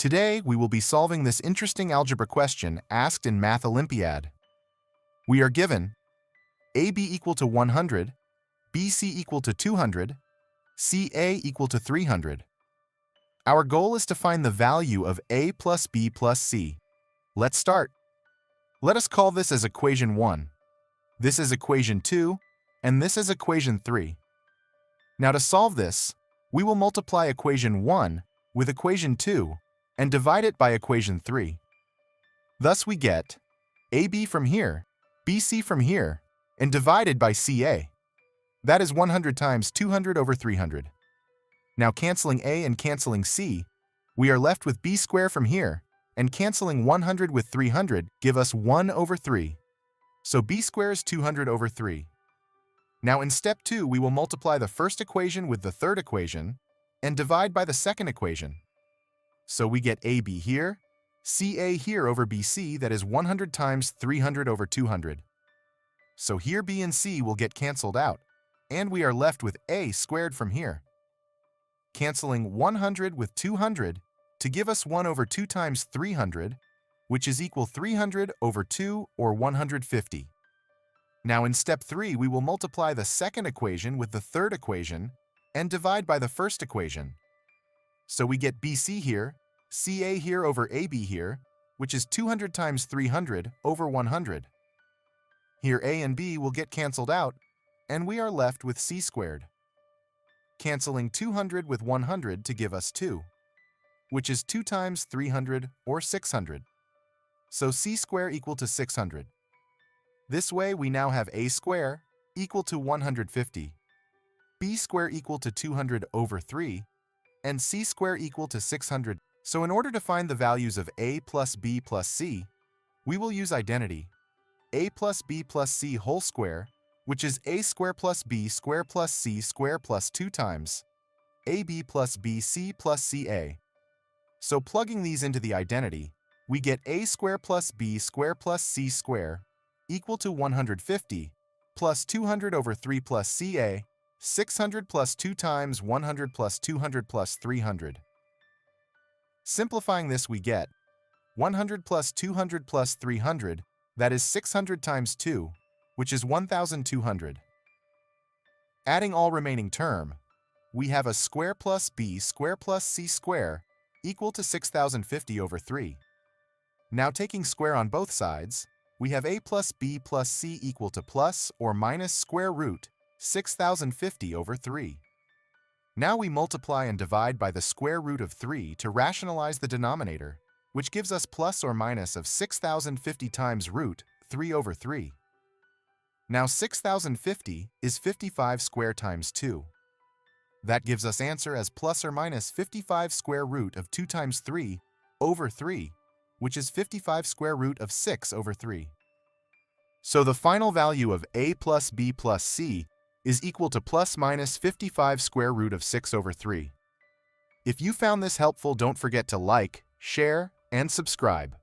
Today, we will be solving this interesting algebra question asked in Math Olympiad. We are given AB equal to 100, BC equal to 200, CA equal to 300. Our goal is to find the value of A plus B plus C. Let's start. Let us call this as equation 1. This is equation 2, and this is equation 3. Now to solve this, we will multiply equation 1 with equation 2 and divide it by equation 3. Thus we get AB from here, BC from here, and divided by CA. That is 100 times 200 over 300. Now canceling A and canceling C, we are left with B squared from here, and canceling 100 with 300 give us 1 over 3. So B squared is 200 over 3. Now in step 2, we will multiply the first equation with the third equation and divide by the second equation. So we get AB here, CA here over BC, that is 100 times 300 over 200. So here B and C will get canceled out, and we are left with A squared from here. Canceling 100 with 200 to give us 1 over 2 times 300, which is equal 300 over 2 or 150. Now in step 3, we will multiply the second equation with the third equation and divide by the first equation. So we get BC here, CA here over AB here, which is 200 times 300 over 100. Here A and B will get canceled out, and we are left with C squared. Canceling 200 with 100 to give us 2, which is 2 times 300 or 600. So C squared equal to 600. This way we now have A squared equal to 150, B squared equal to 200 over 3, and C squared equal to 600. So in order to find the values of A plus B plus C, we will use identity. A plus B plus C whole square, which is A squared plus B squared plus C squared plus 2 times AB plus BC plus CA. So plugging these into the identity, we get A squared plus B squared plus C squared equal to 150 plus 200 over 3 plus CA, 600 plus 2 times 100 plus 200 plus 300. Simplifying this, we get 100 plus 200 plus 300, that is 600 times 2, which is 1,200. Adding all remaining term, we have a square plus B square plus C square equal to 6,050 over 3. Now taking square on both sides, we have A plus B plus C equal to plus or minus square root 6,050 over 3. Now we multiply and divide by the square root of 3 to rationalize the denominator, which gives us plus or minus of 6,050 times root 3 over 3. Now 6,050 is 55 square times 2. That gives us answer as plus or minus 55 square root of 2 times 3 over 3, which is 55 square root of 6 over 3. So the final value of A plus B plus C is equal to plus minus 55 square root of 6 over 3. If you found this helpful, don't forget to like, share, and subscribe.